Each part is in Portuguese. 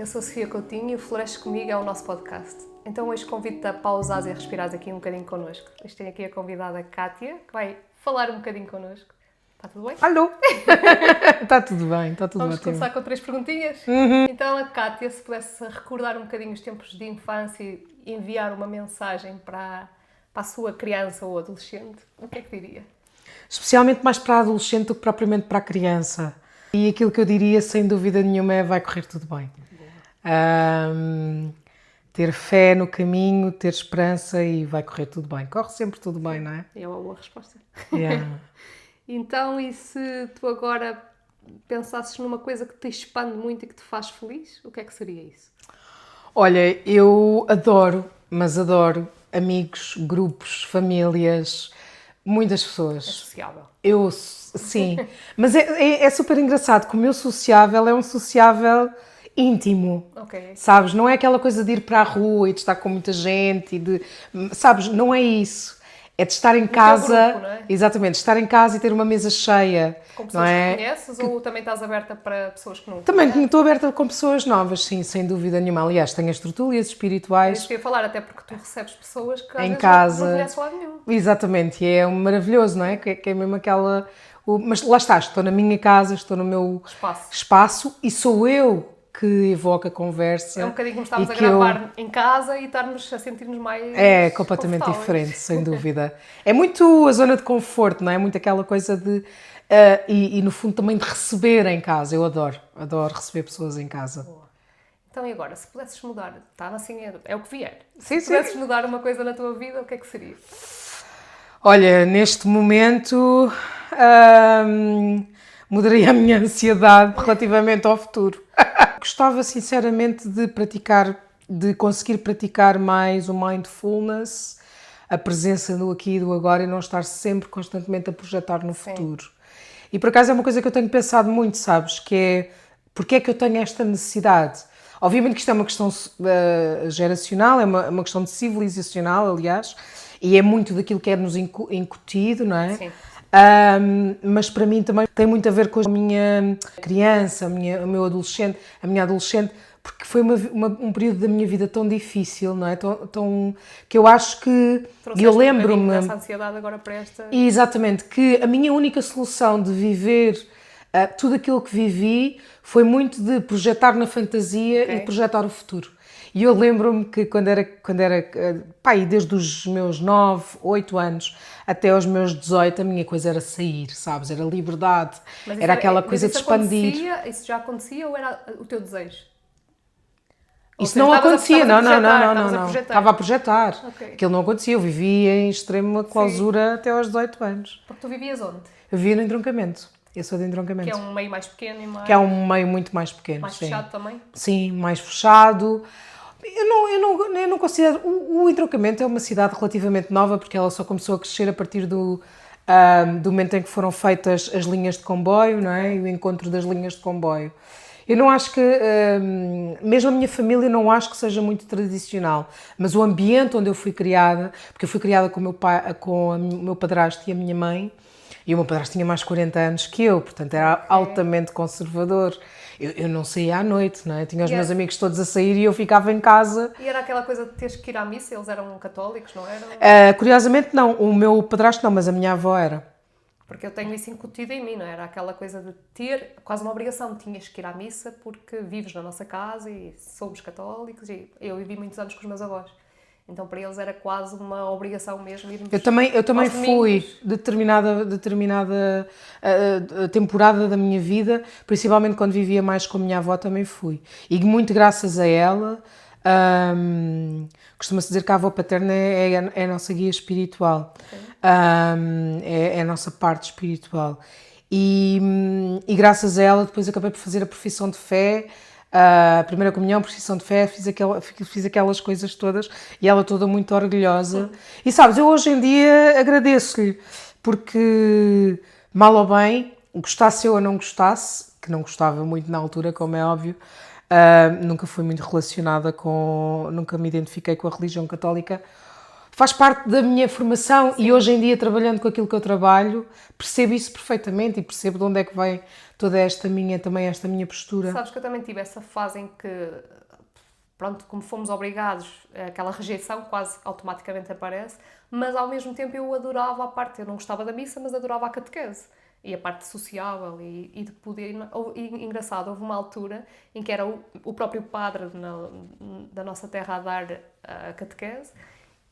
Eu sou a Sofia Coutinho e o Floresce Comigo é o nosso podcast. Então hoje convido-te a pausares e a respirares aqui um bocadinho connosco. Hoje tenho aqui a convidada Kátia, que vai falar um bocadinho connosco. Está tudo bem? Alô! Está tudo bem, está tudo Vamos ótimo. começar com 3 perguntinhas? Então a Kátia, se pudesse recordar um bocadinho os tempos de infância e enviar uma mensagem para a sua criança ou adolescente, o que é que diria? Especialmente mais para a adolescente do que propriamente para a criança. E aquilo que eu diria, sem dúvida nenhuma, é vai correr tudo bem. Ter fé no caminho, ter esperança e vai correr tudo bem. Corre sempre tudo bem, não é? É uma boa resposta. Yeah. Então, e se tu agora pensasses numa coisa que te expande muito e que te faz feliz, o que é que seria isso? Olha, eu adoro, mas adoro amigos, grupos, famílias, muitas É pessoas. sociável. Sim, mas é super engraçado que o meu sociável é um sociável íntimo, Ok. sabes? Não é aquela coisa de ir para a rua e de estar com muita gente e de, sabes? Não é isso. É de estar em casa, grupo, não é? exatamente, estar em casa e ter uma mesa cheia, Com não pessoas é? que conheces ou também estás aberta para pessoas que não Também conheces? estou aberta com pessoas novas, sim, sem dúvida nenhuma. Aliás, tenho as tertúlias É isso espirituais que eu ia falar, até porque tu recebes pessoas que às em vezes casa. não conheces lado nenhum. Exatamente, e é maravilhoso, não é? Que é mesmo aquela... Mas lá está, estou na minha casa, estou no meu espaço e sou eu que evoco a conversa. É um bocadinho como estávamos e a que eu- gravar em casa e estarmos a sentir-nos mais É completamente confortáveis. diferente, sem dúvida. É muito a zona de conforto, não é? Muito aquela coisa de... e no fundo também de receber em casa. Eu adoro receber pessoas em casa. Então e agora, se pudesses mudar, tá, assim é o que vier. Sim, Se sim. pudesses mudar uma coisa na tua vida, o que é que seria? Olha, neste momento mudaria a minha ansiedade relativamente ao futuro. Gostava sinceramente de conseguir praticar mais o mindfulness, a presença no aqui e do agora e não estar sempre constantemente a projetar no futuro. E por acaso é uma coisa que eu tenho pensado muito, sabes, que é porque é que eu tenho esta necessidade. Obviamente que isto é uma questão geracional, é uma questão de civilizacional, aliás, e é muito daquilo que é-nos incutido, não é? Sim. Mas para mim também tem muito a ver com a minha criança, o meu adolescente, a minha adolescente, porque foi um período da minha vida tão difícil, não é? Que eu acho que... Trouxeste eu um lembro-me... bocadinho dessa ansiedade agora para esta... Exatamente, que a minha única solução de viver tudo aquilo que vivi foi muito de projetar na fantasia Ok. e projetar o futuro. E eu lembro-me que quando era pá, e desde os meus 9, 8 anos até aos meus 18, a minha coisa era sair, sabes? Era liberdade, Mas era aquela coisa de expandir. Isso já acontecia ou era o teu desejo? Ou Isso seja, não estavas acontecia, estavas a projetar, não. projetar. Estava a projetar. Ok. Aquilo não acontecia, eu vivia em extrema clausura até aos 18 anos. Porque tu vivias onde? Eu vivia no entroncamento. Eu sou de entroncamento. Que é um meio mais pequeno e mais, Que é um meio muito mais pequeno. mais sim. fechado também? Sim, mais fechado. Eu não considero... O entroncamento é uma cidade relativamente nova porque ela só começou a crescer a partir do momento em que foram feitas as linhas de comboio, não é? E o encontro das linhas de comboio. Eu não acho que... mesmo a minha família não acho que seja muito tradicional, mas o ambiente onde eu fui criada, porque eu fui criada com o meu pai, com o meu padrasto e a minha mãe, e o meu padrasto tinha mais 40 anos que eu, portanto era altamente conservador. Eu não saía à noite, não é? Tinha os meus amigos todos a sair e eu ficava em casa. E era aquela coisa de teres que ir à missa, eles eram católicos, não eram? Curiosamente não, o meu padrasto não, mas a minha avó era. Porque eu tenho isso incutido em mim, não é? Era aquela coisa de ter quase uma obrigação, tinhas que ir à missa porque vives na nossa casa e somos católicos e eu vivi muitos anos com os meus avós. Então para eles era quase uma obrigação mesmo irmos Eu também aos fui domingos. determinada temporada da minha vida, principalmente quando vivia mais com a minha avó, também fui. E muito graças a ela, costuma-se dizer que a avó paterna é a nossa guia espiritual, é a nossa parte espiritual. E graças a ela depois acabei por fazer a profissão de fé, a primeira comunhão, profissão de fé, fiz aquelas coisas todas e ela toda muito orgulhosa. E sabes, eu hoje em dia agradeço-lhe, porque mal ou bem, gostasse eu ou não gostasse, que não gostava muito na altura, como é óbvio, nunca fui muito relacionada nunca me identifiquei com a religião católica, faz parte da minha formação. Sim. E hoje em dia, trabalhando com aquilo que eu trabalho, percebo isso perfeitamente e percebo de onde é que vem toda esta minha postura. Sabes que eu também tive essa fase em que, pronto, como fomos obrigados, aquela rejeição quase automaticamente aparece, mas ao mesmo tempo eu adorava a parte, eu não gostava da missa, mas adorava a catequese. E a parte sociável e de poder... E, engraçado, houve uma altura em que era o próprio padre da nossa terra a dar a catequese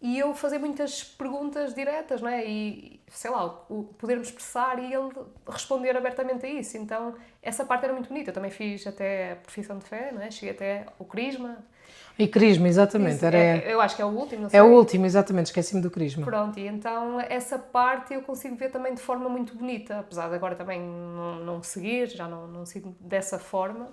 e eu fazia muitas perguntas diretas, não é? E, sei lá, o poder-me expressar e ele responder abertamente a isso. Então, essa parte era muito bonita. Eu também fiz até a profissão de fé, não é? Cheguei até o crisma. E crisma, exatamente. Eu acho que é o último, não sei. É o último, exatamente, esqueci-me do crisma. Pronto, e então essa parte eu consigo ver também de forma muito bonita, apesar de agora também não seguir, já não sigo dessa forma,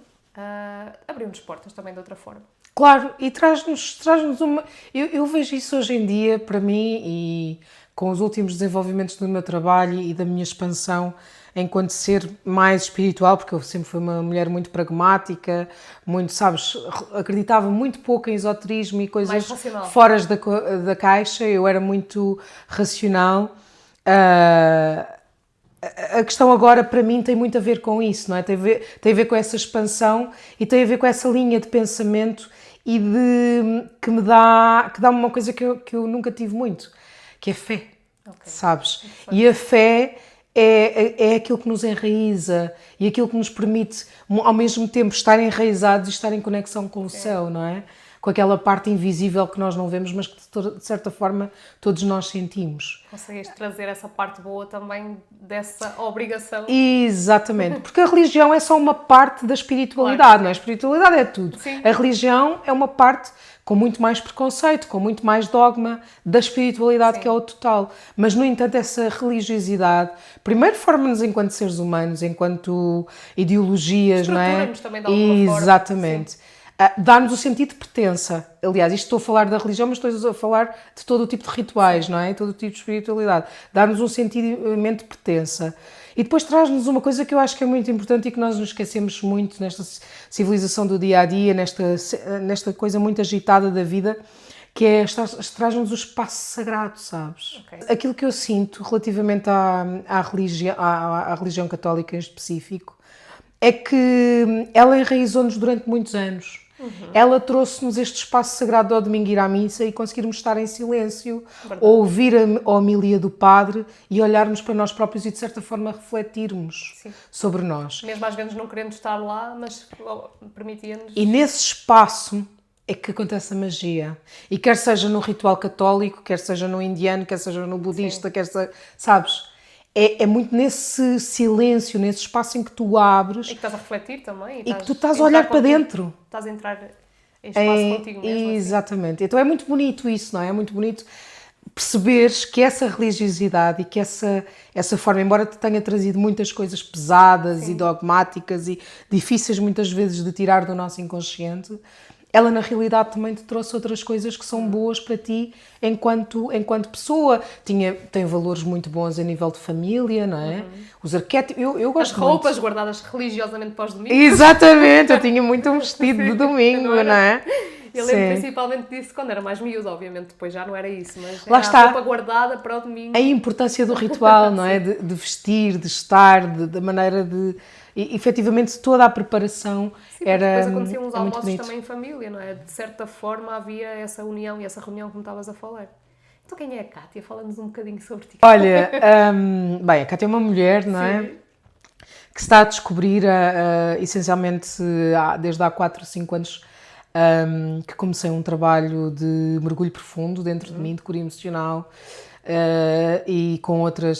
abriu-nos portas também de outra forma. Claro, e traz-nos uma... Eu vejo isso hoje em dia, para mim, e com os últimos desenvolvimentos do meu trabalho e da minha expansão enquanto ser mais espiritual, porque eu sempre fui uma mulher muito pragmática, muito, sabes, acreditava muito pouco em esoterismo e coisas fora da caixa, eu era muito racional. A questão agora, para mim, tem muito a ver com isso, não é? Tem a ver com essa expansão e tem a ver com essa linha de pensamento e que me dá uma coisa que eu nunca tive muito, que é fé, sabes? E a fé é aquilo que nos enraiza e aquilo que nos permite, ao mesmo tempo, estar enraizados e estar em conexão com o céu, não é? Com aquela parte invisível que nós não vemos, mas que de certa forma todos nós sentimos. Conseguiste trazer essa parte boa também dessa obrigação? Exatamente, porque a religião é só uma parte da espiritualidade, claro. Não é? A espiritualidade é tudo. Sim. A religião é uma parte com muito mais preconceito, com muito mais dogma da espiritualidade, sim. Que é o total. Mas, no entanto, essa religiosidade, primeiro forma-nos enquanto seres humanos, enquanto ideologias, não é? Estrutura-nos também de alguma forma. Exatamente. Sim. Dá-nos o sentido de pertença. Aliás, isto estou a falar da religião, mas estou a falar de todo o tipo de rituais, não é? Todo o tipo de espiritualidade. Dá-nos um sentimento de pertença. E depois traz-nos uma coisa que eu acho que é muito importante e que nós nos esquecemos muito nesta civilização do dia-a-dia, nesta coisa muito agitada da vida, que é, traz-nos o espaço sagrado, sabes? Okay. Aquilo que eu sinto relativamente à religião católica em específico é que ela enraizou-nos durante muitos anos. Uhum. Ela trouxe-nos este espaço sagrado ao domingo ir à missa e conseguirmos estar em silêncio, ouvir a homilia do padre e olharmos para nós próprios e de certa forma refletirmos, sim. Sobre nós. Mesmo às vezes não querendo estar lá, mas permitia-nos... E nesse espaço é que acontece a magia. E quer seja no ritual católico, quer seja no indiano, quer seja no budista, sim. Quer seja... Sabes? É muito nesse silêncio, nesse espaço em que tu abres... E que estás a refletir também. E que tu estás a olhar para dentro. Estás a entrar em espaço contigo mesmo. Exatamente. Assim. Então é muito bonito isso, não é? É muito bonito perceberes que essa religiosidade e que essa forma, embora te tenha trazido muitas coisas pesadas, sim. E dogmáticas e difíceis muitas vezes de tirar do nosso inconsciente... Ela, na realidade, também te trouxe outras coisas que são boas para ti enquanto pessoa. Tem valores muito bons a nível de família, não é? Uhum. Os arquétipos, eu gosto muito. As roupas muito. Guardadas religiosamente para os domingos. Exatamente, eu tinha muito um vestido de domingo, não é? Eu lembro principalmente disso quando era mais miúda, obviamente, depois já não era isso, mas lá está. A roupa guardada para o domingo. A importância do ritual, não é? De vestir, de estar, da maneira de... E, efetivamente, toda a preparação. Sim, era... Depois aconteciam uns almoços também em família, não é? De certa forma havia essa união e essa reunião como estavas a falar. Então quem é a Cátia? Fala-nos um bocadinho sobre ti. Olha, bem, a Cátia é uma mulher, não é? Que se está a descobrir, essencialmente, desde há 4 ou 5 anos, que comecei um trabalho de mergulho profundo dentro de mim, de cura emocional, e com através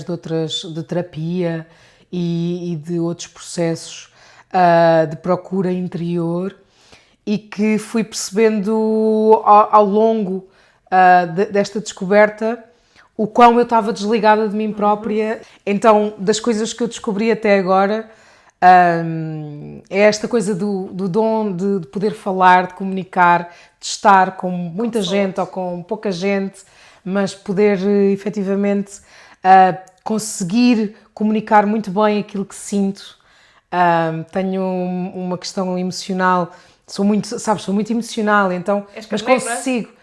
de terapia e de outros processos de procura interior, e que fui percebendo ao longo desta descoberta o quão eu estava desligada de mim própria. Então, das coisas que eu descobri até agora, é esta coisa do dom de poder falar, de comunicar, de estar com muita gente ou com pouca gente, mas poder efetivamente conseguir comunicar muito bem aquilo que sinto. Tenho uma questão emocional, sou muito emocional, então, mas consigo.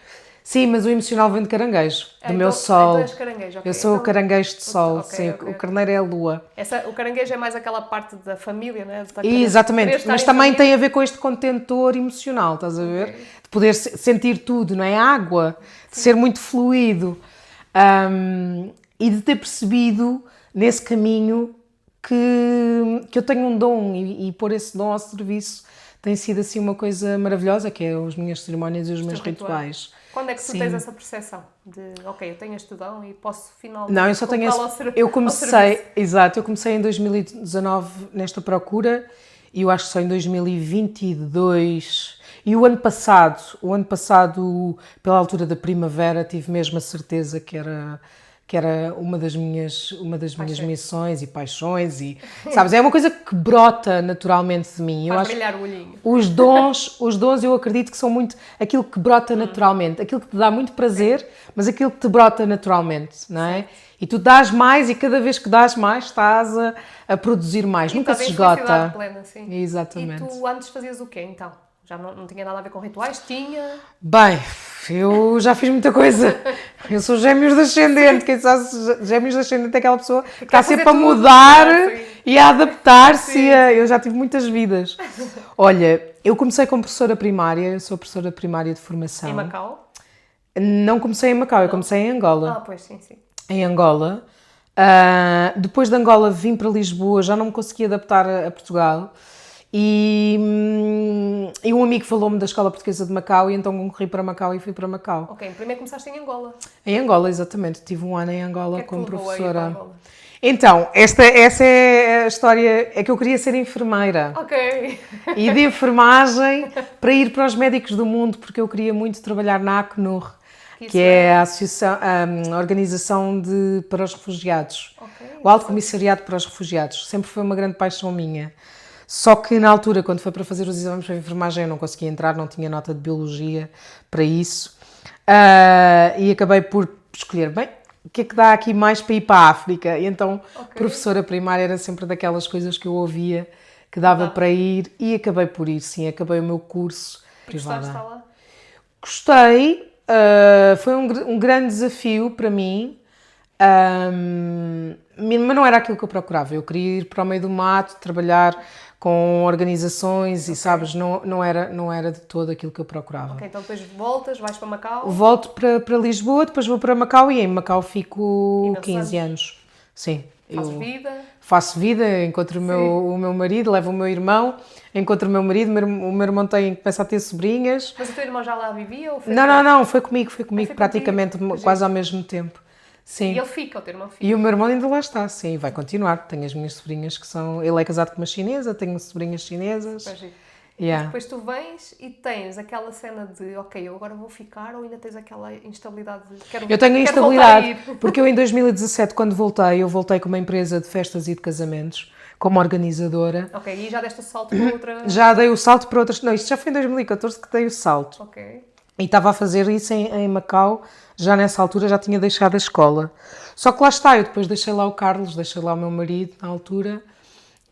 Sim, mas o emocional vem de caranguejo, do meu Então sol. és caranguejo, ok. Eu sou o Então, caranguejo de sol, ok, sim, ok. o carneiro é a lua. O caranguejo é mais aquela parte da família, né? De E, querer exatamente, estar mas em também família. tem a ver com este contentor emocional, estás a ver? Ok. De poder sentir tudo, não é? Água, de ser muito fluido. E de ter percebido nesse caminho que eu tenho um dom e pôr esse dom ao serviço tem sido assim uma coisa maravilhosa, que é as minhas cerimónias e os meus rituais. Quando é que tu Sim. tens essa percepção de, ok, eu tenho este dom e posso finalmente Não, eu só tenho colocá-lo esse... ao Eu ao comecei, serviço? exato, eu comecei em 2019 nesta procura e eu acho que só em 2022 e o ano passado, pela altura da primavera, tive mesmo a certeza que era uma das minhas missões e paixões e, sabes, é uma coisa que brota naturalmente de mim. Faz brilhar o olhinho. Os dons eu acredito que são muito aquilo que brota naturalmente, aquilo que te dá muito prazer, mas aquilo que te brota naturalmente, não é? E tu dás mais e cada vez que dás mais estás a produzir mais, nunca se esgota. Felicidade plena, sim. Exatamente. E tu antes fazias o quê, então? Já não tinha nada a ver com rituais? Tinha? Bem, eu já fiz muita coisa. Eu sou gêmeos de ascendente. Quem sabe gêmeos de ascendente é aquela pessoa que está sempre a mudar e a adaptar-se. Eu já tive muitas vidas. Olha, eu comecei como professora primária, eu sou professora primária de formação. Em Macau? Não comecei em Macau, eu comecei em Angola. Ah, pois, sim, sim. Em Angola. Depois de Angola vim para Lisboa, já não me consegui adaptar a Portugal. E um amigo falou-me da Escola Portuguesa de Macau e então concorri para Macau e fui para Macau. Ok, primeiro começaste em Angola. Em Angola, exatamente. Tive um ano em Angola O que é que como te levou professora. a ir para Angola? Então, essa é a história, é que eu queria ser enfermeira. Ok. E de enfermagem para ir para os médicos do mundo, porque eu queria muito trabalhar na Acnur, que é a associação, a organização para os refugiados. Ok. O Alto Comissariado para os Refugiados. Sempre foi uma grande paixão minha. Só que na altura, quando foi para fazer os exames para a enfermagem, eu não conseguia entrar, não tinha nota de biologia para isso. E acabei por escolher, bem, o que é que dá aqui mais para ir para a África? E então, professora primária era sempre daquelas coisas que eu ouvia que dava para ir e acabei por ir, sim, acabei o meu curso privado. Gostaste de estar lá? Gostei, foi um grande desafio para mim, mas não era aquilo que eu procurava. Eu queria ir para o meio do mato, trabalhar com organizações e, sabes, não era de todo aquilo que eu procurava. Ok, então depois voltas, vais para Macau. Volto para Lisboa, depois vou para Macau e em Macau fico Imensos 15 anos. Sim. Fazes vida. Faço vida, encontro o meu marido, levo o meu irmão, encontro o meu marido, o meu irmão começa a ter sobrinhas. Mas o teu irmão já lá vivia ou foi Não, foi comigo praticamente contigo? quase ao mesmo tempo. Sim. E ele fica, o teu irmão fica. E o meu irmão ainda lá está, sim, vai continuar. Tenho as minhas sobrinhas que são... Ele é casado com uma chinesa, tenho sobrinhas chinesas. Yeah. Depois tu vens e tens aquela cena de, ok, eu agora vou ficar, ou ainda tens aquela instabilidade de eu tenho instabilidade, porque eu em 2017, quando eu voltei com uma empresa de festas e de casamentos, como organizadora. Ok, e já deste o salto para outra... Já dei o salto para outras... Não, isto já foi em 2014 que dei o salto. Ok. E estava a fazer isso em Macau, já nessa altura já tinha deixado a escola. Só que lá está, eu depois deixei lá o Carlos, deixei lá o meu marido na altura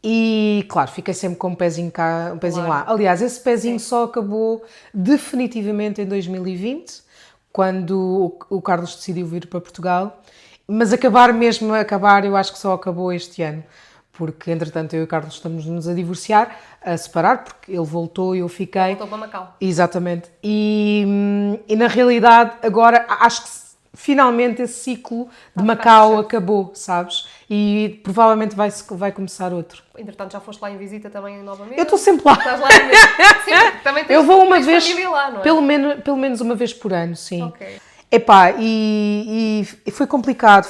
e, claro, fiquei sempre com um pezinho cá, um pezinho lá. Aliás, esse pezinho só acabou definitivamente em 2020, quando o Carlos decidiu vir para Portugal. Mas acabar, eu acho que só acabou este ano. Porque, entretanto, eu e o Carlos estamos-nos a divorciar, a separar, porque ele voltou e eu fiquei... Voltou para Macau. Exatamente. E na realidade, agora, acho que finalmente esse ciclo de Macau acabou, sabes? E provavelmente vai começar outro. Entretanto, já foste lá em visita também novamente? Eu estou sempre lá. Estás lá em Sim, também tens, eu vou uma vez, lá, não é? pelo menos uma vez por ano, sim. Ok. Epá, e foi complicado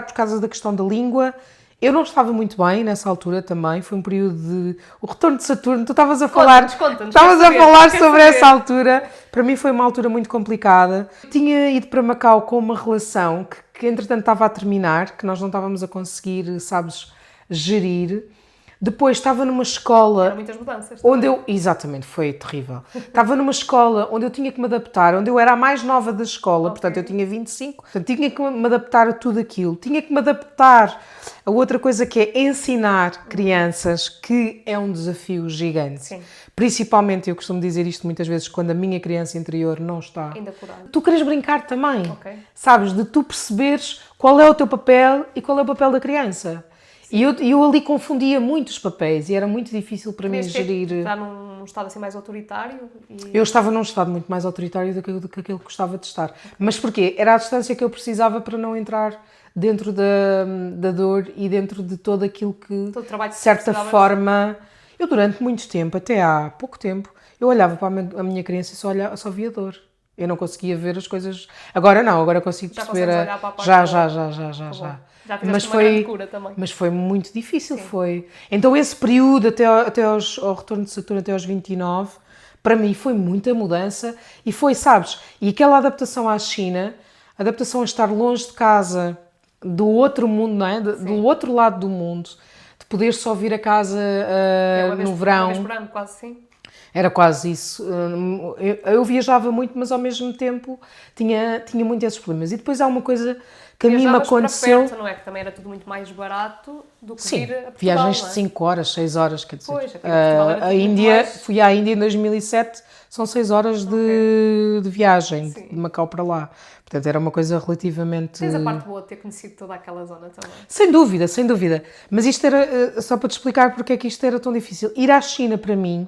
por causa da questão da língua. Eu não estava muito bem nessa altura também, foi um período de... O retorno de Saturno, tu estavas a falar... Estavas a falar sobre essa altura. Para mim foi uma altura muito complicada. Tinha ido para Macau com uma relação que entretanto estava a terminar, que nós não estávamos a conseguir, sabes, gerir. Depois estava numa Eram escola muitas mudanças. onde eu... Exatamente, foi terrível. Estava numa escola onde eu tinha que me adaptar, onde eu era a mais nova da escola, portanto eu tinha 25, portanto tinha que me adaptar a tudo aquilo. Tinha que me adaptar a outra coisa que é ensinar crianças, que é um desafio gigante. Sim. Principalmente, eu costumo dizer isto muitas vezes, quando a minha criança interior não está. Ainda curado. Tu queres brincar também, Ok. sabes? De tu perceberes qual é o teu papel e qual é o papel da criança. E eu ali confundia muito os papéis e era muito difícil para mim gerir. Está num estado assim mais autoritário? Eu estava num estado muito mais autoritário do que aquilo que gostava de estar. Mas porquê? Era a distância que eu precisava para não entrar dentro da dor e dentro de todo aquilo que, Todo o trabalho de que certa precisavas. forma... Eu durante muito tempo, até há pouco tempo, eu olhava para a minha criança e só via dor. Eu não conseguia ver as coisas... Agora não, agora consigo Já perceber... consegues olhar para a parte Já. Já fizeste uma grande cura também. Mas foi muito difícil, foi. Então esse período ao retorno de Saturno até aos 29, para mim foi muita mudança e foi, sabes, e aquela adaptação à China, a adaptação a estar longe de casa, do outro mundo, não é? Do outro lado do mundo, de poder só vir a casa no verão. Uma vez por ano, quase assim. Era quase isso. Eu viajava muito, mas ao mesmo tempo tinha muito esses problemas. E depois há uma coisa que a mim me Viajavas aconteceu... para perto, não é? Que também era tudo muito mais barato do que Sim, vir a Portugal, viagens não é? de 5 horas, 6 horas, quer dizer. Pois, aqui em Portugal era tudo a muito Índia, mais- fui à Índia em 2007, são 6 horas de viagem, Sim. de Macau para lá. Portanto, era uma coisa relativamente... Tens a parte boa de ter conhecido toda aquela zona também. Sem dúvida, sem dúvida. Mas isto era, só para te explicar porque é que isto era tão difícil. Ir à China para mim,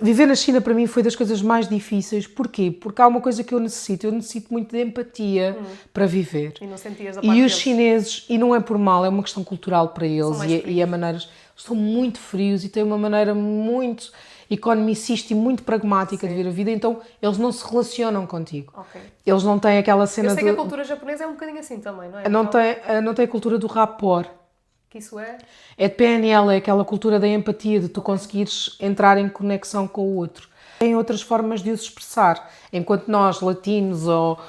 viver na China para mim foi das coisas mais difíceis. Porquê? Porque há uma coisa que eu necessito muito de empatia para viver. E não sentias a parte E os deles. chineses, e não é por mal, é uma questão cultural para eles mais e a maneiras, são muito frios e têm uma maneira muito economicista e muito pragmática de ver a vida, então eles não se relacionam contigo. Ok. Eles não têm aquela cena Eu sei que a cultura japonesa é um bocadinho assim também, não é? não Então, tem a cultura do rapport. que isso é... É de PNL, é aquela cultura da empatia, de tu conseguires entrar em conexão com o outro. Tem outras formas de os expressar. Enquanto nós, latinos ou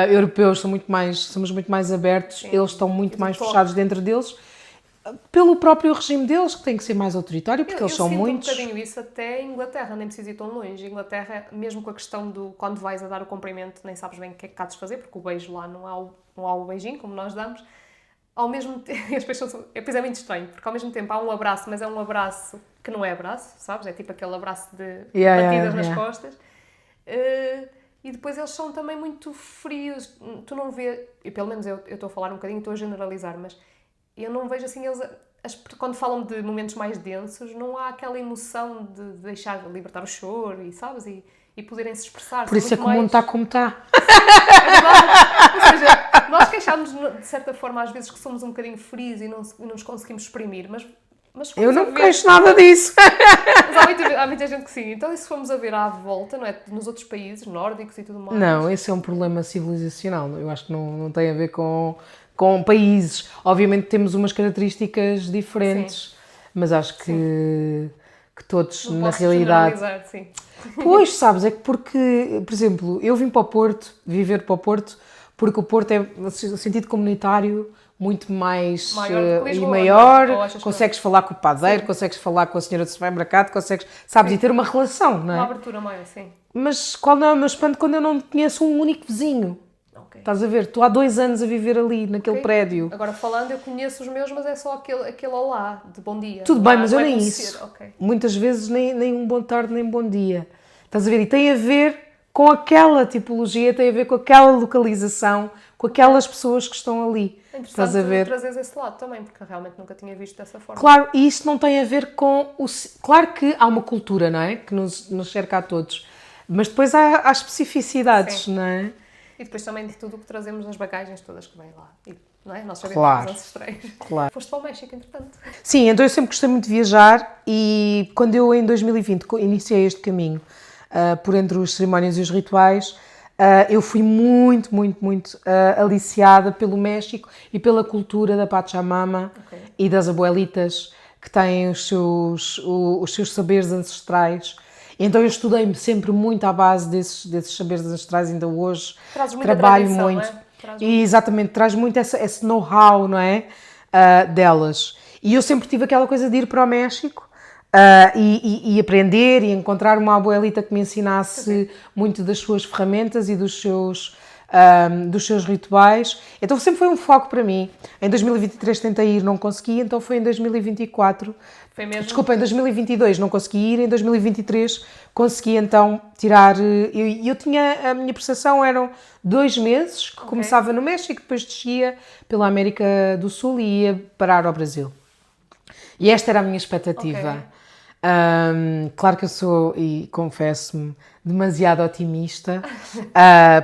europeus, somos muito mais abertos, eles estão muito mais fechados dentro deles, pelo próprio regime deles, que tem que ser mais autoritário, porque eles são muitos. Eu sinto um bocadinho isso até em Inglaterra, nem preciso ir tão longe. Inglaterra, mesmo com a questão do quando vais a dar o cumprimento, nem sabes bem o que é que há de fazer, porque o beijo lá não há o beijinho, como nós damos. Ao mesmo tempo, as pessoas depois é muito estranho, porque ao mesmo tempo há um abraço, mas é um abraço que não é abraço, sabes? É tipo aquele abraço de batidas nas costas. E depois eles são também muito frios. Tu não vês, e pelo menos eu estou a falar um bocadinho, estou a generalizar, mas eu não vejo assim eles... Quando falam de momentos mais densos, não há aquela emoção de deixar libertar o choro e, sabes? E poderem se expressar. Por isso é que o mundo está como está. É verdade. Ou seja, nós queixamos de certa forma às vezes que somos um bocadinho frios e não nos conseguimos exprimir, mas se Eu formos não a me ver- queixo nada disso. Mas há muita gente que sim. Então, e se formos a ver à volta, não é? Nos outros países nórdicos e tudo mais. Não, esse é um problema civilizacional. Eu acho que não tem a ver com países. Obviamente temos umas características diferentes, mas acho que todos, Não na posso realidade... generalizar, sim. Pois, sabes, é que porque, por exemplo, eu vim para o Porto, viver para o Porto, porque o Porto é, no sentido comunitário, muito mais Maior do que e Lisboa, maior, não é? Ou achas que consegues falar com o padeiro, consegues falar com a senhora do supermercado, consegues, sabes, e ter uma relação, não Uma é? abertura maior, sim. Mas qual não é o meu espanto quando eu não conheço um único vizinho? Ok. Estás a ver? Estou há 2 anos a viver ali, naquele Ok. prédio. Agora falando, eu conheço os meus, mas é só aquele olá, de bom dia. Tudo Não bem, há- mas não eu é nem conhecer. isso. Ok. Muitas vezes nem um bom tarde, nem um bom dia. Estás a ver? E tem a ver com aquela tipologia, tem a ver com aquela localização, com aquelas pessoas que estão ali. É Estás a interessante ver? trazeres esse lado também, porque eu realmente nunca tinha visto dessa forma. Claro, e isto não tem a ver com o... Claro que há uma cultura, não é? Que nos cerca a todos. Mas depois há especificidades, Sim. não é? E depois também de tudo o que trazemos nas bagagens todas que vêm lá. E, não é? Nós sabemos Claro. dos ancestrais. Claro. Foste para o México, entretanto. Sim, então eu sempre gostei muito de viajar e quando eu em 2020 iniciei este caminho por entre as cerimónias e os rituais, eu fui muito aliciada pelo México e pela cultura da Pachamama e das abuelitas que têm os seus saberes ancestrais. Então eu estudei-me sempre muito à base desses saberes ancestrais, ainda hoje Trazes muita trabalho tradição, muito. não é? E exatamente, traz muito esse know-how, não é? Delas. E eu sempre tive aquela coisa de ir para o México e aprender e encontrar uma abuelita que me ensinasse muito das suas ferramentas e dos seus rituais. Então sempre foi um foco para mim. Em 2023 tentei ir, não consegui, então foi em 2024. Foi mesmo? Desculpa, em 2022 não consegui ir, em 2023 consegui então tirar. Eu tinha, a minha percepção eram 2 meses, que começava no México, depois descia pela América do Sul e ia parar ao Brasil. E esta era a minha expectativa. Claro que eu sou, e confesso-me, demasiado otimista.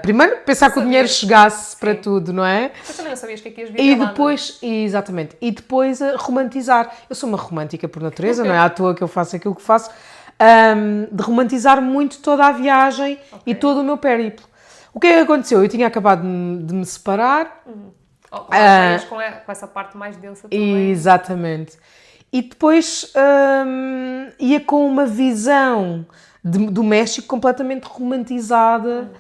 Primeiro, pensar que o dinheiro chegasse para tudo, não é? Mas também não sabias que aqui ias viver E lá, depois, exatamente, e depois romantizar. Eu sou uma romântica por natureza, não é à toa que eu faço aquilo que faço, de romantizar muito toda a viagem e todo o meu périplo. O que é que aconteceu? Eu tinha acabado de me separar. Com essa parte mais densa também. Exatamente. E depois ia com uma visão do México completamente romantizada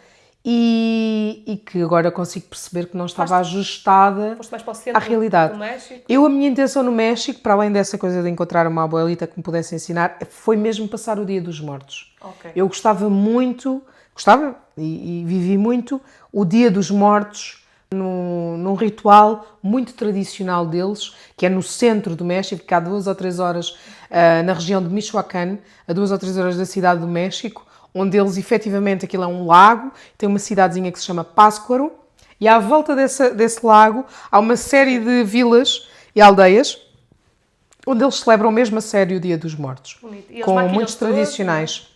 e que agora consigo perceber que não estava ajustada Foste mais para o centro à realidade. do México? A minha intenção no México, para além dessa coisa de encontrar uma abuelita que me pudesse ensinar, foi mesmo passar o Dia dos Mortos. Eu gostava e vivi muito o Dia dos Mortos num ritual muito tradicional deles, que é no centro do México, que há 2 ou 3 horas na região de Michoacán, a 2 ou 3 horas da cidade do México, onde eles, efetivamente, aquilo é um lago, tem uma cidadezinha que se chama Pátzcuaro, e à volta desse lago há uma série de vilas e aldeias, onde eles celebram mesmo a sério o Dia dos Mortos, com muitos tradicionais.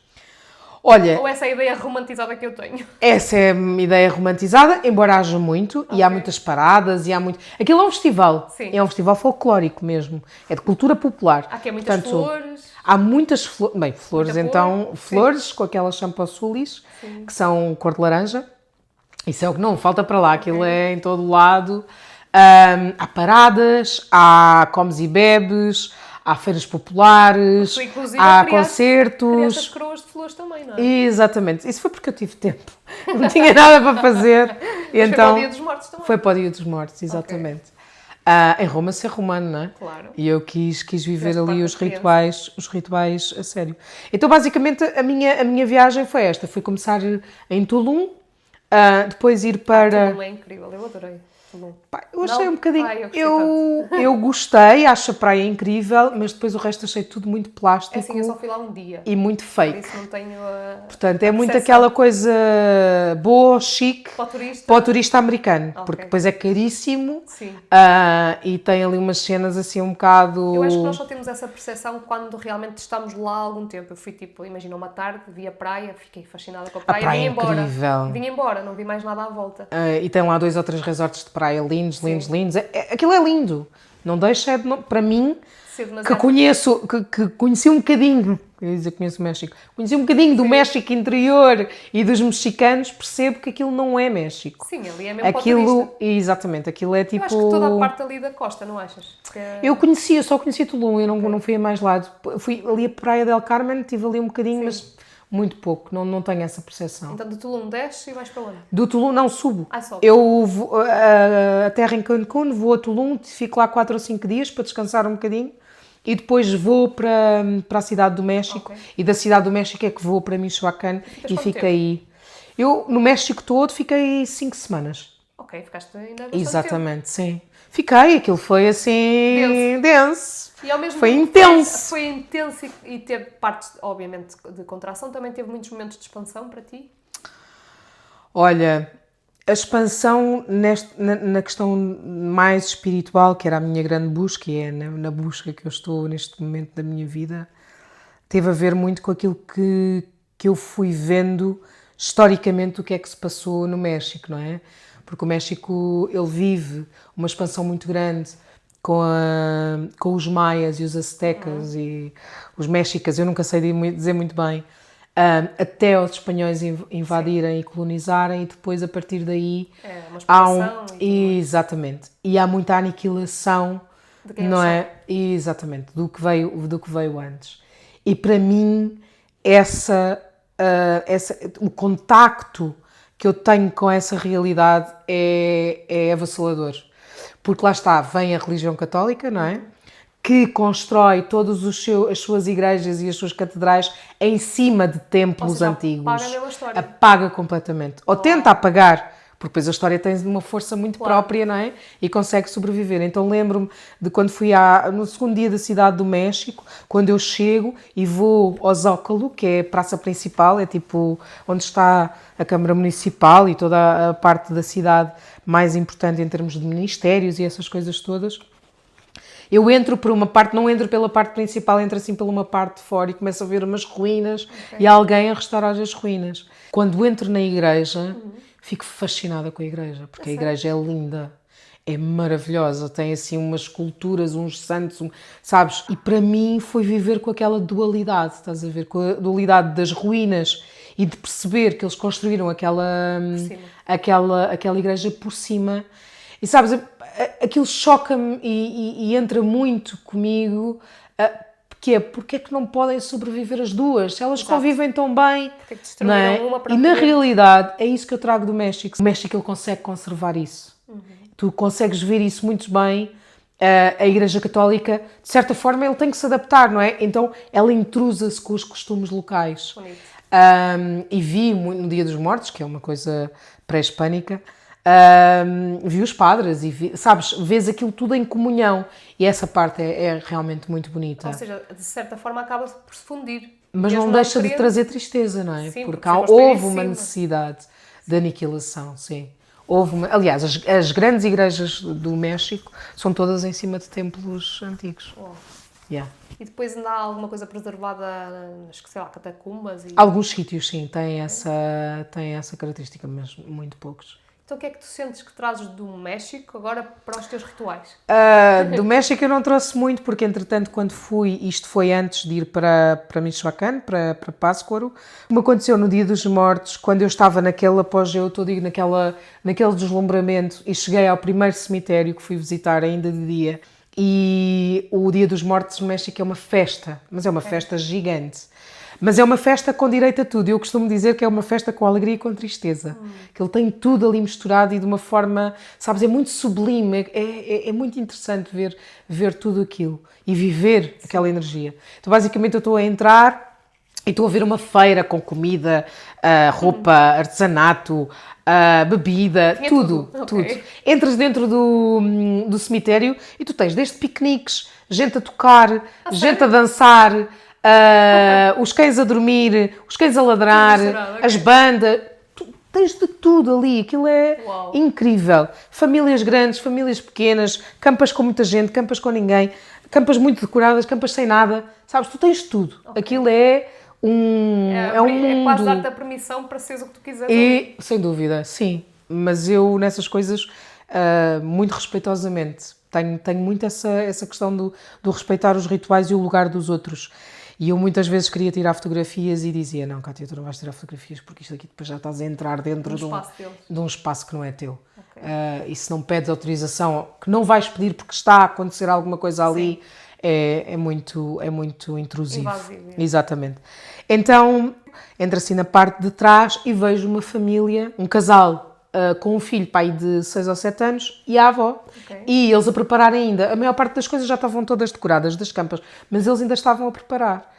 Olha, ou essa é a ideia romantizada que eu tenho? Essa é a ideia romantizada, embora haja muito, e há muitas paradas, e há muito... Aquilo é um festival, é um festival folclórico mesmo, é de cultura popular. Há aqui muitas flores. Há muitas flores, bem, flores então, cor. flores com aquelas champossulis, que são cor de laranja, isso é o que não falta para lá, aquilo é em todo lado. Há paradas, há comes e bebes, há feiras populares, há concertos. Criaste as coroas de flores também, não é? Exatamente. Isso foi porque eu tive tempo. Não tinha nada para fazer. Mas então, foi para o Dia dos Mortos também. Foi para o Dia dos Mortos, exatamente. Em Roma ser romano, não é? Claro. E eu quis viver ali os rituais a sério. Então, basicamente, a minha viagem foi esta. Foi começar em Tulum, depois ir para... Tulum é incrível, eu adorei. Eu achei um bocadinho... Eu gostei, acho a praia incrível, mas depois o resto achei tudo muito plástico. É assim, eu só fui lá um dia. E muito fake. Por isso não tenho Portanto, é muito aquela coisa boa, chique, para o turista americano, porque depois é caríssimo. Sim. E tem ali umas cenas assim um bocado... Eu acho que nós só temos essa percepção quando realmente estamos lá há algum tempo. Eu fui tipo, imagina, uma tarde, vi a praia, fiquei fascinada com a praia, praia vim embora. Incrível. Vim embora, não vi mais nada à volta. E tem lá 2 ou 3 resorts de praia lindos. Aquilo é lindo. Não deixa para mim, que conheci um bocadinho, eu ia dizer que conheço o México, conheci um bocadinho do México interior e dos mexicanos, percebo que aquilo não é México. Sim, ali é mesmo para o turista. Exatamente, aquilo é tipo... Eu acho que toda a parte ali da costa, não achas? Eu só conheci Tulum, eu não fui a mais lado. Fui ali a Praia del Carmen, estive ali um bocadinho, mas muito pouco, não tenho essa percepção. Então de Tulum desce e vais para onde? Do Tulum, não, subo. Sobe. Eu vou a terra em Cancún, vou a Tulum, fico lá 4 ou 5 dias para descansar um bocadinho e depois vou para a Cidade do México e da Cidade do México é que vou para Michoacán e fico aí. Eu, no México todo, fiquei 5 semanas. Ok, ficaste ainda bastante Exatamente, tempo. sim. Fiquei, aquilo foi assim... denso. E ao mesmo foi tempo intenso. Foi intenso e teve partes, obviamente, de contração. Também teve muitos momentos de expansão para ti? Olha, a expansão na questão mais espiritual, que era a minha grande busca, e é na busca que eu estou neste momento da minha vida, teve a ver muito com aquilo que eu fui vendo historicamente o que é que se passou no México, não é? Porque o México, ele vive uma expansão muito grande com os maias e os aztecas e os mexicas, eu nunca sei dizer muito bem, até os espanhóis invadirem e colonizarem e depois a partir daí uma expansão exatamente, e há muita aniquilação, não é? Exatamente, do que veio antes. E para mim o contacto que eu tenho com essa realidade é avassalador. Porque lá está, vem a religião católica, não é? que constrói todas as suas igrejas e as suas catedrais em cima de templos antigos. Apaga mesmo a história. Apaga completamente. Ou tenta apagar, porque depois a história tem uma força muito própria, não é? E consegue sobreviver. Então lembro-me de quando fui no segundo dia da Cidade do México, quando eu chego e vou ao Zócalo, que é a praça principal, é tipo onde está a Câmara Municipal e toda a parte da cidade mais importante em termos de ministérios e essas coisas todas. Eu entro por uma parte, não entro pela parte principal, entro assim por uma parte de fora e começo a ver umas ruínas e alguém a restaurar as ruínas. Quando entro na igreja, fico fascinada com a igreja, porque a igreja é linda, é maravilhosa, tem assim umas esculturas, uns santos, sabes? E para mim foi viver com aquela dualidade, estás a ver? Com a dualidade das ruínas e de perceber que eles construíram aquela igreja por cima. E sabes, aquilo choca-me e entra muito comigo, porque é que não podem sobreviver as duas? Se elas convivem tão bem, porque destruíram uma para e na realidade é isso que eu trago do México. O México ele consegue conservar isso. Tu consegues ver isso muito bem. A Igreja Católica, de certa forma, ele tem que se adaptar, não é? Então ela intrusa-se com os costumes locais. E vi no Dia dos Mortos, que é uma coisa pré-hispânica, vi os padres e sabes, vês aquilo tudo em comunhão e essa parte é realmente muito bonita. Ou seja, de certa forma acaba por se fundir. Mas não deixa de trazer tristeza, não é? Sim, porque houve uma necessidade de aniquilação, sim. Aliás, as grandes igrejas do México são todas em cima de templos antigos. Yeah. E depois ainda há alguma coisa preservada, acho que sei lá, catacumbas? Alguns sítios, sim, têm essa característica, mas muito poucos. Então o que é que tu sentes que trazes do México agora para os teus rituais? Do México eu não trouxe muito, porque entretanto quando fui, isto foi antes de ir para Michoacán, para Pátzcuaro, como aconteceu no Dia dos Mortos, quando eu estava naquele apogeu todo, naquele deslumbramento, e cheguei ao primeiro cemitério que fui visitar ainda de dia, e o Dia dos Mortos no México é uma festa, mas é uma festa gigante. Mas é uma festa com direito a tudo. Eu costumo dizer que é uma festa com alegria e com tristeza. Que ele tem tudo ali misturado e de uma forma, sabes, é muito sublime. É muito interessante ver tudo aquilo e viver aquela energia. Então, basicamente, eu estou a entrar e estou a ver uma feira com comida, roupa, artesanato, bebida, tudo. Entras dentro do cemitério e tu tens desde piqueniques, gente a tocar, gente a dançar, os cães a dormir, os cães a ladrar, as bandas, tens de tudo ali, aquilo é incrível. Famílias grandes, famílias pequenas, campas com muita gente, campas com ninguém, campas muito decoradas, campas sem nada, sabes, tu tens tudo. Aquilo é um mundo. É quase dar-te a permissão para seres o que tu quiseres. Sem dúvida, sim, mas eu nessas coisas, muito respeitosamente, tenho muito essa questão do respeitar os rituais e o lugar dos outros. E eu muitas vezes queria tirar fotografias e dizia, não, Cátia, tu não vais tirar fotografias porque isto aqui depois já estás a entrar dentro de um espaço que não é teu. E se não pedes autorização, que não vais pedir porque está a acontecer alguma coisa ali, é muito intrusivo. Invasivo. Exatamente. Então, entro assim na parte de trás e vejo uma família, um casal com um filho, pai de 6 ou 7 anos, e a avó. E eles a preparar ainda. A maior parte das coisas já estavam todas decoradas, das campas, mas eles ainda estavam a preparar.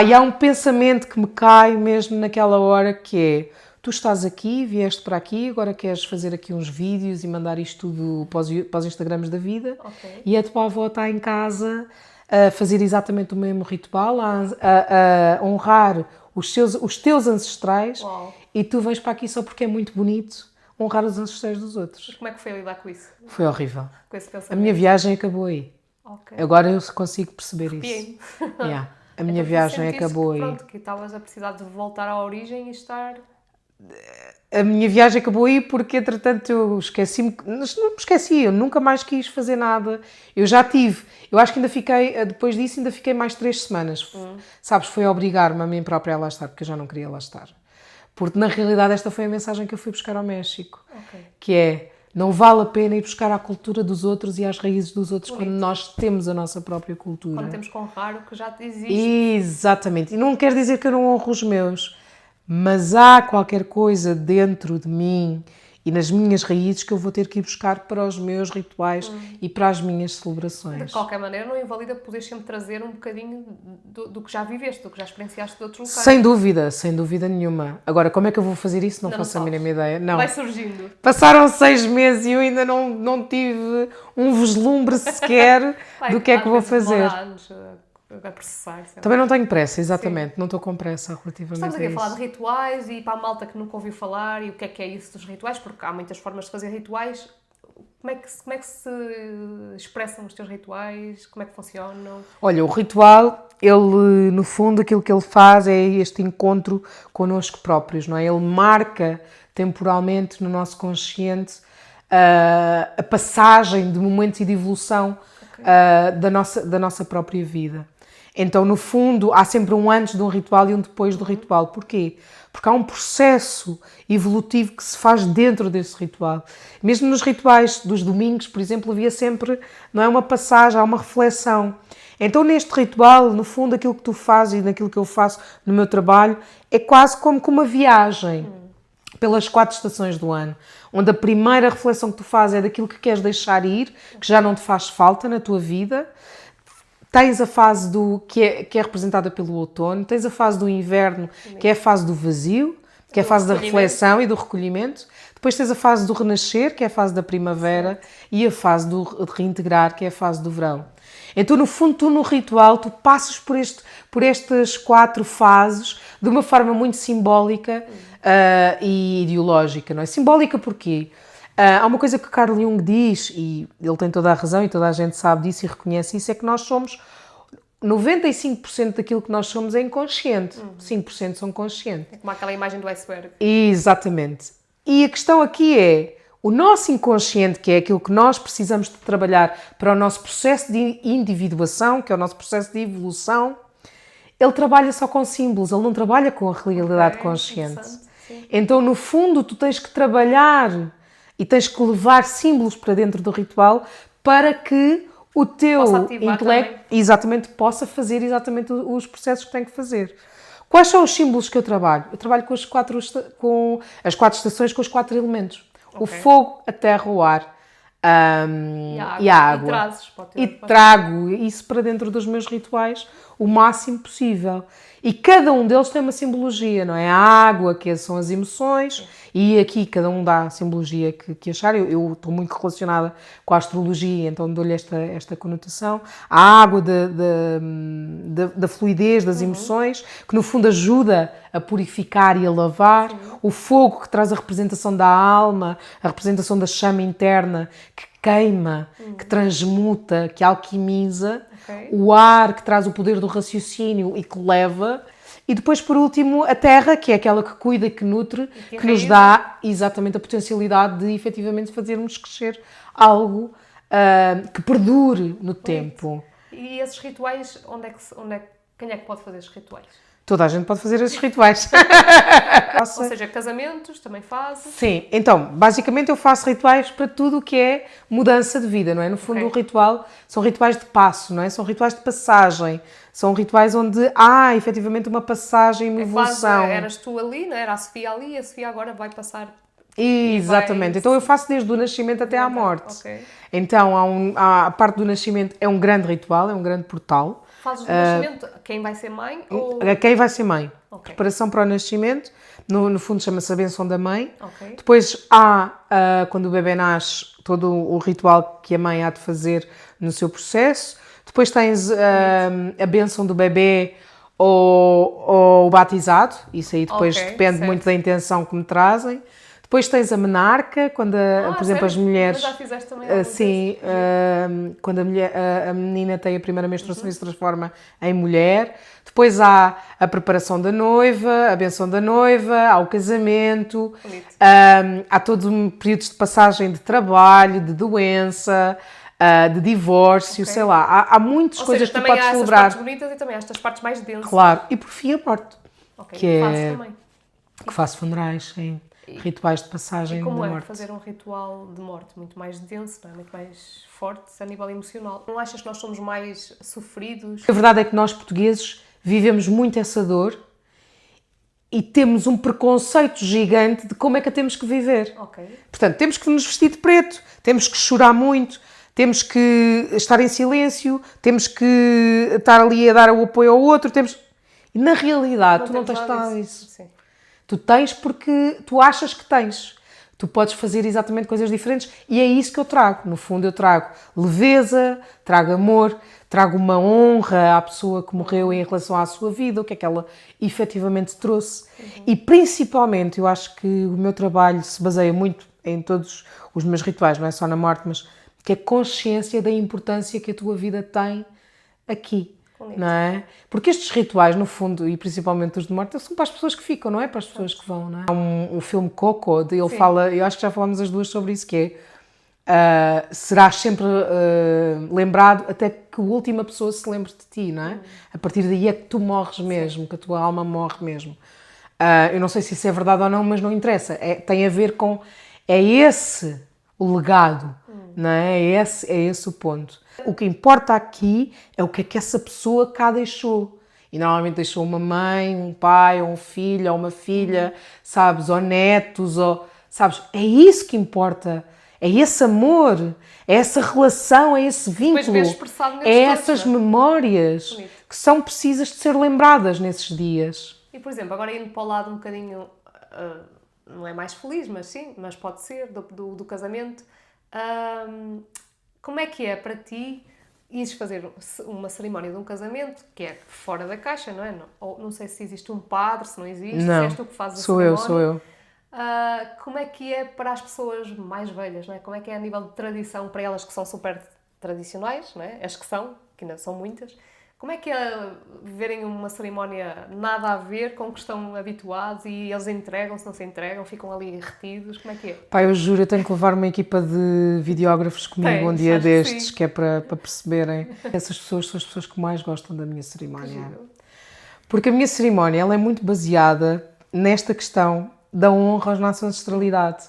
E há um pensamento que me cai mesmo naquela hora, que é, tu estás aqui, vieste para aqui, agora queres fazer aqui uns vídeos e mandar isto tudo para os Instagrams da vida, e a tua avó está em casa a fazer exatamente o mesmo ritual, a honrar os teus ancestrais, e tu vens para aqui só porque é muito bonito honrar os ancestrais dos outros. Mas como é que foi a lidar com isso? Foi horrível. Com esse pensamento? A minha viagem acabou aí. Agora eu consigo perceber isso. A minha viagem acabou aí. Pronto, que estavas a precisar de voltar à origem e estar... A minha viagem acabou aí porque, entretanto, eu esqueci-me... Não me esqueci, eu nunca mais quis fazer nada. Eu já tive... Eu acho que ainda fiquei... Depois disso ainda fiquei mais 3 semanas. Sabes, foi obrigar-me a mim própria a lá estar, porque eu já não queria lá estar. Porque, na realidade, esta foi a mensagem que eu fui buscar ao México. Que é, não vale a pena ir buscar à cultura dos outros e às raízes dos outros quando nós temos a nossa própria cultura. Quando temos que honrar o que já existe. Exatamente. E não quer dizer que eu não honro os meus, mas há qualquer coisa dentro de mim e nas minhas raízes que eu vou ter que ir buscar para os meus rituais e para as minhas celebrações. De qualquer maneira, não invalida poderes sempre trazer um bocadinho do que já viveste, do que já experienciaste de outros locais. Sem dúvida nenhuma. Agora, como é que eu vou fazer isso? Não faço a mínima ideia. Não. Vai surgindo. Passaram 6 meses e eu ainda não tive um vislumbre sequer do que é que vou fazer. Anos a processar. Também não tenho pressa, exatamente. Sim. Não estou com pressa relativamente Estamos aqui a isso. Falar de rituais e para a malta que nunca ouviu falar e o que é isso dos rituais, porque há muitas formas de fazer rituais. Como é que se expressam os teus rituais? Como é que funcionam? Olha, o ritual, ele, no fundo, aquilo que ele faz é este encontro connosco próprios, não é? Ele marca temporalmente no nosso consciente a passagem de momentos e de evolução da nossa própria vida. Então, no fundo, há sempre um antes de um ritual e um depois do ritual. Porquê? Porque há um processo evolutivo que se faz dentro desse ritual. Mesmo nos rituais dos domingos, por exemplo, havia sempre, não é, uma passagem, há uma reflexão. Então, neste ritual, no fundo, aquilo que tu fazes e naquilo que eu faço no meu trabalho é quase como que uma viagem pelas 4 estações do ano, onde a primeira reflexão que tu fazes é daquilo que queres deixar ir, que já não te faz falta na tua vida. Tens a fase que é representada pelo outono, tens a fase do inverno, que é a fase do vazio, que é a fase da reflexão e do recolhimento. Depois tens a fase do renascer, que é a fase da primavera, e a fase de reintegrar, que é a fase do verão. Então, no fundo, tu no ritual, tu passas por estas 4 fases de uma forma muito simbólica e ideológica, não é? Simbólica porquê? Há uma coisa que o Carl Jung diz, e ele tem toda a razão e toda a gente sabe disso e reconhece isso, é que nós somos 95% daquilo que nós somos é inconsciente, 5% são conscientes. É como aquela imagem do iceberg. Exatamente. E a questão aqui é, o nosso inconsciente, que é aquilo que nós precisamos de trabalhar para o nosso processo de individuação, que é o nosso processo de evolução, ele trabalha só com símbolos, ele não trabalha com a realidade consciente. Então, no fundo, tu tens que trabalhar e tens que levar símbolos para dentro do ritual para que o teu intelecto exatamente possa fazer exatamente os processos que tem que fazer. Quais são os símbolos que eu trabalho? Eu trabalho com as 4 estações, com os 4 elementos. O fogo, a terra, o ar e a água. E trago isso para dentro dos meus rituais o máximo possível. E cada um deles tem uma simbologia, não é? A água, que são as emoções, e aqui cada um dá a simbologia que achar. Eu estou muito relacionada com a astrologia, então dou-lhe esta conotação. A água da fluidez das emoções, que no fundo ajuda a purificar e a lavar. O fogo, que traz a representação da alma, a representação da chama interna, que queima, que transmuta, que alquimiza. O ar, que traz o poder do raciocínio e que leva. E depois, por último, a terra, que é aquela que cuida e que nutre, que nos dá exatamente a potencialidade de efetivamente fazermos crescer algo que perdure no tempo. E esses rituais, quem é que pode fazer esses rituais? Toda a gente pode fazer esses rituais. Ou seja, casamentos também fazes? Sim, então, basicamente eu faço rituais para tudo o que é mudança de vida, não é? No fundo, o ritual são rituais de passo, não é? São rituais de passagem. São rituais onde há, efetivamente, uma passagem, uma evolução. Quase, eras tu ali, não é? Era a Sofia ali e a Sofia agora vai passar... Exatamente. Então eu faço desde o nascimento até à morte. Então, a parte do nascimento é um grande ritual, é um grande portal. Fazes o nascimento, quem vai ser mãe? Ou... Quem vai ser mãe. Preparação para o nascimento, no fundo chama-se a benção da mãe. Depois há, quando o bebê nasce, todo o ritual que a mãe há de fazer no seu processo. Depois tens a benção do bebê ou o batizado. Isso aí depois depende muito da intenção que me trazem. Depois tens a menarca, quando, por exemplo, as mulheres... Mas já fizeste também sim, quando a menina tem a primeira menstruação e se transforma em mulher. Depois há a preparação da noiva, a benção da noiva, há o casamento, há todo um período de passagem de trabalho, de doença, de divórcio, sei lá. Há muitas coisas que tu podes celebrar. Há estas partes bonitas e também há estas partes mais densas. Claro, e por fim a morte. Que faço também. Que faço funerais, sim. Rituais de passagem de morte. E como é fazer um ritual de morte muito mais denso, não é? Muito mais forte a nível emocional? Não achas que nós somos mais sofridos? A verdade é que nós portugueses vivemos muito essa dor e temos um preconceito gigante de como é que a temos que viver. Ok. Portanto, temos que nos vestir de preto, temos que chorar muito, temos que estar em silêncio, temos que estar ali a dar o apoio ao outro, temos... E na realidade, tu não tens nada disso. Sim. Tu tens porque tu achas que tens. Tu podes fazer exatamente coisas diferentes e é isso que eu trago. No fundo, eu trago leveza, trago amor, trago uma honra à pessoa que morreu em relação à sua vida, o que é que ela efetivamente trouxe. E principalmente, eu acho que o meu trabalho se baseia muito em todos os meus rituais, não é só na morte, mas que é consciência da importância que a tua vida tem aqui. Não é? Porque estes rituais, no fundo, e principalmente os de morte, são para as pessoas que ficam, não é para as pessoas que vão, não é? Há um filme Coco, ele fala, eu acho que já falámos as duas sobre isso, que é serás sempre lembrado até que a última pessoa se lembre de ti, não é? A partir daí é que tu morres mesmo, que a tua alma morre mesmo. Eu não sei se isso é verdade ou não, mas não interessa. Tem a ver com... É esse o legado, não é? É esse o ponto. O que importa aqui é o que é que essa pessoa cá deixou. E normalmente deixou uma mãe, um pai, ou um filho, ou uma filha, sabes? Ou netos, ou... Sabes? É isso que importa. É esse amor, é essa relação, é esse vínculo. É essas memórias que são precisas de ser lembradas nesses dias. E, por exemplo, agora indo para o lado um bocadinho... não é mais feliz, mas sim, mas pode ser, do casamento... como é que é para ti ires fazer uma cerimónia de um casamento que é fora da caixa, não é? Não sei se existe um padre, se não existe, não, se és tu que fazes a cerimónia. Sou eu. Como é que é para as pessoas mais velhas, não é? Como é que é a nível de tradição para elas que são super tradicionais, não é? As que ainda são muitas. Como é que é viverem uma cerimónia nada a ver com o que estão habituados e eles entregam-se, não se entregam, ficam ali retidos? Como é que é? Pá, eu juro, eu tenho que levar uma equipa de videógrafos comigo um dia destes, que é para perceberem. Essas pessoas são as pessoas que mais gostam da minha cerimónia. Porque a minha cerimónia ela é muito baseada nesta questão da honra à nossa ancestralidade.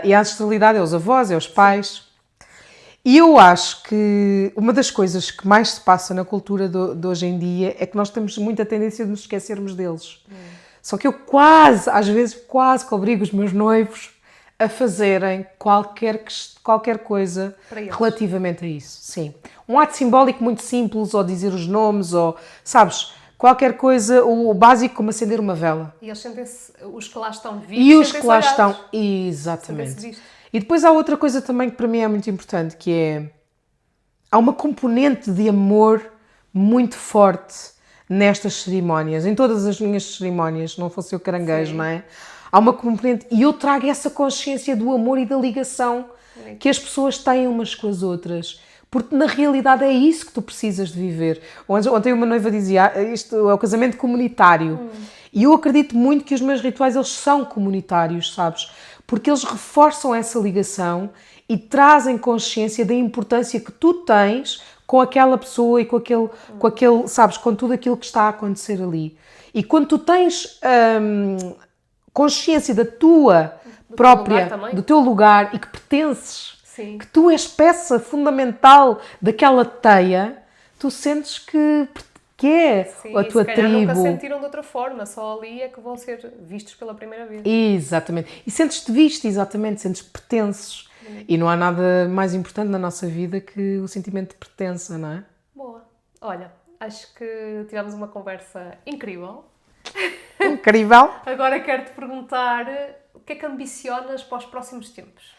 E a ancestralidade é os avós, é os pais... E eu acho que uma das coisas que mais se passa na cultura de hoje em dia é que nós temos muita tendência de nos esquecermos deles. Só que eu às vezes que obrigo os meus noivos a fazerem qualquer coisa relativamente a isso. Sim. Um ato simbólico muito simples, ou dizer os nomes, ou, sabes, qualquer coisa, o básico como acender uma vela. E eles sentem-se, os que lá estão vivos, e os que lá estão, exatamente. E depois há outra coisa também que para mim é muito importante, que é... Há uma componente de amor muito forte nestas cerimónias, em todas as minhas cerimónias, não fosse eu caranguejo, não é? Há uma componente... E eu trago essa consciência do amor e da ligação que as pessoas têm umas com as outras. Porque na realidade é isso que tu precisas de viver. Ontem uma noiva dizia, isto é o casamento comunitário. E eu acredito muito que os meus rituais, eles são comunitários, sabes? Porque eles reforçam essa ligação e trazem consciência da importância que tu tens com aquela pessoa e com aquele, sabes, com tudo aquilo que está a acontecer ali. E quando tu tens consciência da tua própria, do teu lugar e que pertences, Sim. que tu és peça fundamental daquela teia, tu sentes que é Sim, a tua tribo. Nunca sentiram de outra forma, só ali é que vão ser vistos pela primeira vez. Exatamente. E sentes-te visto, exatamente, sentes que pertences. E não há nada mais importante na nossa vida que o sentimento de pertença, não é? Boa. Olha, acho que tivemos uma conversa incrível. Incrível. Agora quero-te perguntar o que é que ambicionas para os próximos tempos?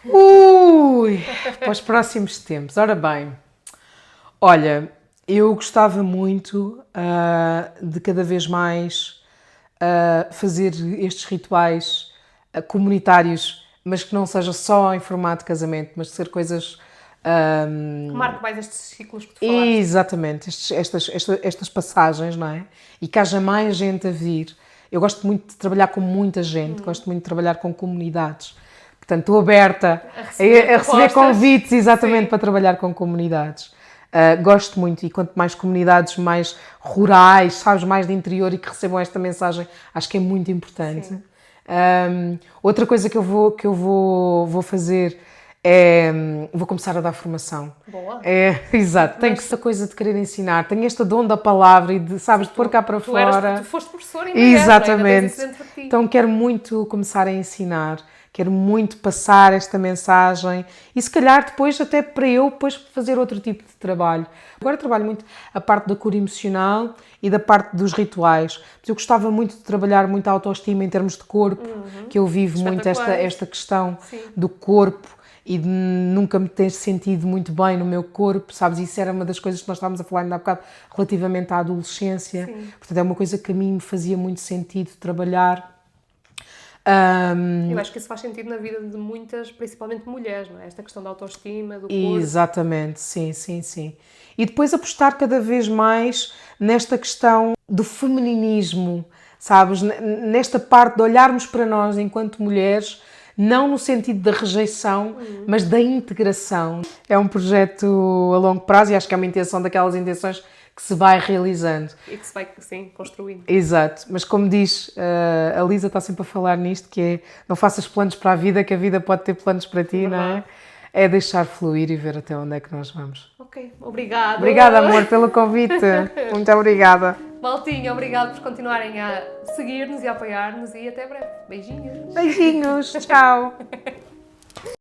Para os próximos tempos. Ora bem, olha... Eu gostava muito de cada vez mais fazer estes rituais comunitários, mas que não seja só em formato de casamento, mas de ser coisas... que marque mais estes ciclos que tu falaste. Exatamente, estas passagens, não é? E que haja mais gente a vir. Eu gosto muito de trabalhar com muita gente, gosto muito de trabalhar com comunidades. Portanto, estou aberta a receber convites, exatamente, para trabalhar com comunidades. Gosto muito, e quanto mais comunidades mais rurais, sabes, mais de interior e que recebam esta mensagem, acho que é muito importante. Outra coisa que eu vou fazer vou começar a dar formação. Boa. Exato, tenho essa coisa de querer ensinar, tenho este dom da palavra e de, sabes, de pôr cá para fora. Tu foste professora em breve, Exatamente. não é? Ainda tens isso dentro de ti. Então quero muito começar a ensinar, quero muito passar esta mensagem e se calhar depois até para eu depois fazer outro tipo de trabalho. Agora trabalho muito a parte da cura emocional e da parte dos rituais. Mas eu gostava muito de trabalhar muito a autoestima em termos de corpo, que eu vivo muito esta questão do corpo e de nunca me ter sentido muito bem no meu corpo, sabes? Isso era uma das coisas que nós estávamos a falar ainda há bocado relativamente à adolescência. Sim. Portanto, é uma coisa que a mim me fazia muito sentido trabalhar. Eu acho que isso faz sentido na vida de muitas, principalmente mulheres, não é? Esta questão da autoestima, do corpo. Exatamente, sim. E depois apostar cada vez mais nesta questão do femininismo, sabes? Nesta parte de olharmos para nós enquanto mulheres, não no sentido da rejeição, mas da integração. É um projeto a longo prazo e acho que é uma intenção daquelas intenções que se vai realizando. E que se vai, assim, construindo. Exato, mas como diz, a Lisa está sempre a falar nisto, que é não faças planos para a vida, que a vida pode ter planos para ti, não é? É deixar fluir e ver até onde é que nós vamos. Ok, obrigada. Obrigada, amor, pelo convite. Muito obrigada. Maltinha, obrigado por continuarem a seguir-nos e a apoiar-nos e até breve. Beijinhos. Beijinhos, tchau.